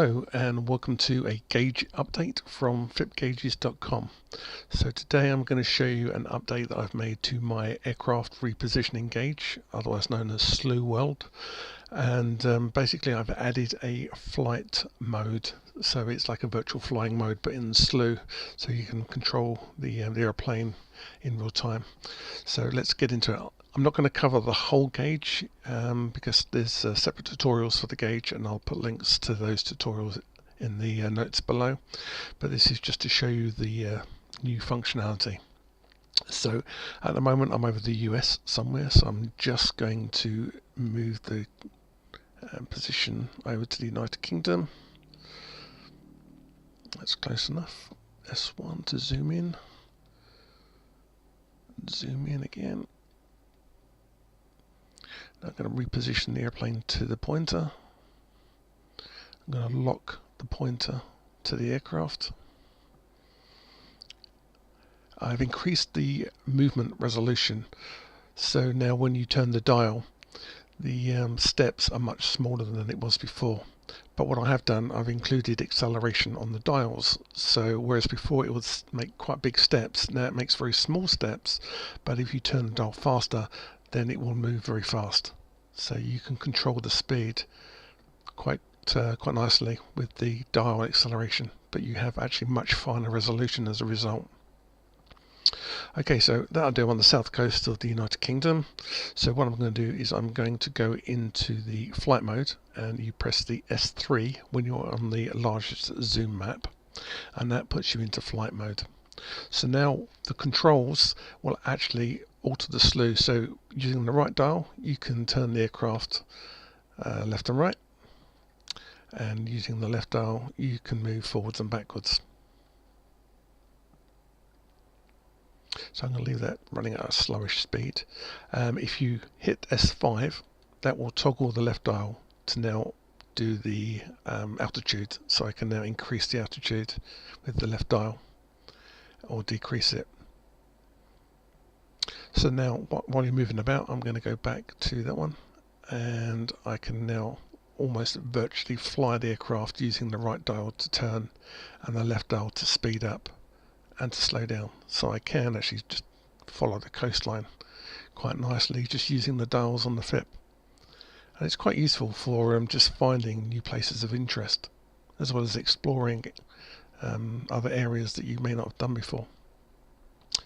Hello and welcome to a gauge update from flipgauges.com. So today I'm going to show you an update that I've made to my aircraft repositioning gauge, otherwise known as Slew World. And basically I've added a flight mode, so it's like a virtual flying mode but in Slew, so you can control the airplane in real time. So let's get into it. I'm not going to cover the whole gauge because there's separate tutorials for the gauge, and I'll put links to those tutorials in the notes below. But this is just to show you the new functionality. So at the moment I'm over the US somewhere, so I'm just going to move the position over to the United Kingdom. That's close enough. S1 to zoom in. Zoom in again. I'm going to reposition the airplane to the pointer. I'm going to lock the pointer to the aircraft. I've increased the movement resolution, so now when you turn the dial, the steps are much smaller than it was before. But what I have done, I've included acceleration on the dials, so whereas before it would make quite big steps, now it makes very small steps, but if you turn the dial faster, then it will move very fast. So you can control the speed quite nicely with the dial acceleration, but you have actually much finer resolution as a result. Okay, so that'll do on the south coast of the United Kingdom. So what I'm going to do is I'm going to go into the flight mode, and you press the S3 when you're on the largest zoom map, and that puts you into flight mode. So now the controls will actually alter the slew. So using the right dial, you can turn the aircraft left and right, and using the left dial, you can move forwards and backwards. So I'm going to leave that running at a slowish speed. If you hit S5, that will toggle the left dial to now do the altitude. So I can now increase the altitude with the left dial or decrease it. So now while you're moving about, I'm going to go back to that one, and I can now almost virtually fly the aircraft using the right dial to turn and the left dial to speed up and to slow down. So I can actually just follow the coastline quite nicely just using the dials on the flip. And it's quite useful for just finding new places of interest, as well as exploring other areas that you may not have done before.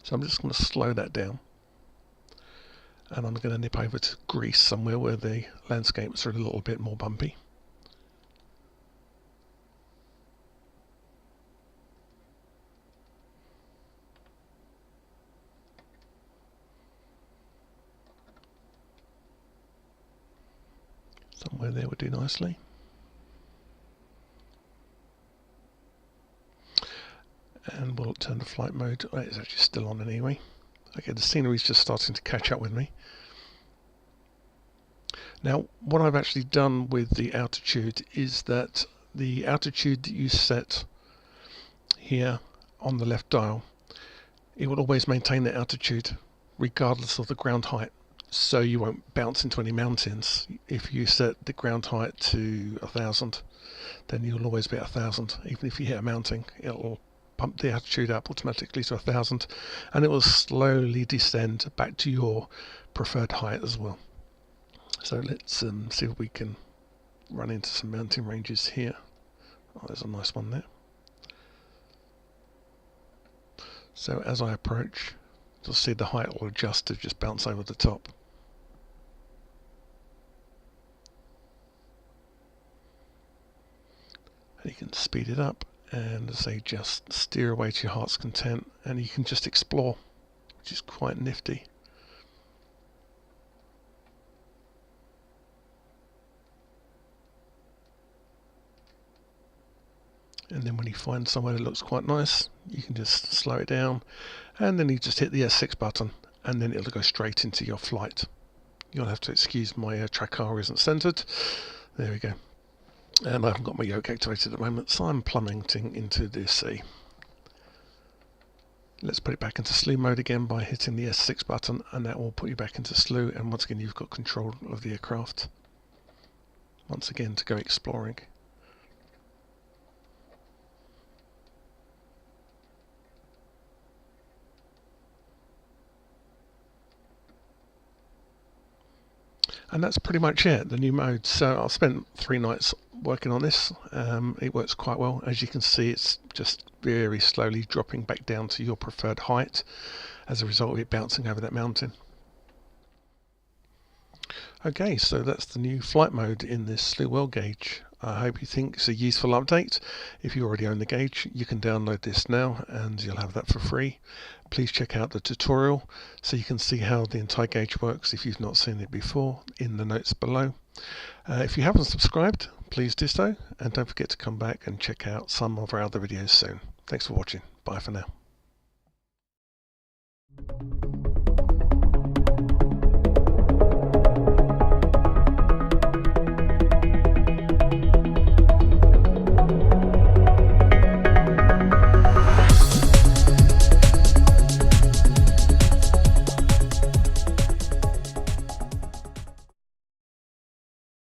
So I'm just going to slow that down, and I'm going to nip over to Greece somewhere where the landscapes are a little bit more bumpy. Somewhere there would do nicely. And we'll turn the flight mode. Oh, it's actually still on anyway. Okay, the scenery is just starting to catch up with me. Now, what I've actually done with the altitude is that the altitude that you set here on the left dial, it will always maintain the altitude regardless of the ground height. So you won't bounce into any mountains. If you set the ground height to 1,000, then you'll always be at 1,000. Even if you hit a mountain, it'll pump the altitude up automatically to 1,000, and it will slowly descend back to your preferred height as well. So let's see if we can run into some mountain ranges here. Oh, there's a nice one there. So as I approach, you'll see the height will adjust to just bounce over the top. And you can speed it up and, as I say, just steer away to your heart's content, and you can just explore, which is quite nifty. And then when you find somewhere that looks quite nice, you can just slow it down, and then you just hit the S6 button, and then it'll go straight into your flight. You'll have to excuse my track car isn't centered. There we go. And I haven't got my yoke activated at the moment, so I'm plummeting into the sea. Let's put it back into slew mode again by hitting the S6 button, and that will put you back into slew, and once again you've got control of the aircraft. Once again to go exploring. And that's pretty much it, the new mode. So I spent 3 nights working on this. It works quite well. As you can see, it's just very slowly dropping back down to your preferred height as a result of it bouncing over that mountain. Okay, so that's the new flight mode in this Slew World Gauge. I hope you think it's a useful update. If you already own the gauge, you can download this now and you'll have that for free. Please check out the tutorial so you can see how the entire gauge works if you've not seen it before in the notes below. If you haven't subscribed, please do so, and don't forget to come back and check out some of our other videos soon. Thanks for watching. Bye for now.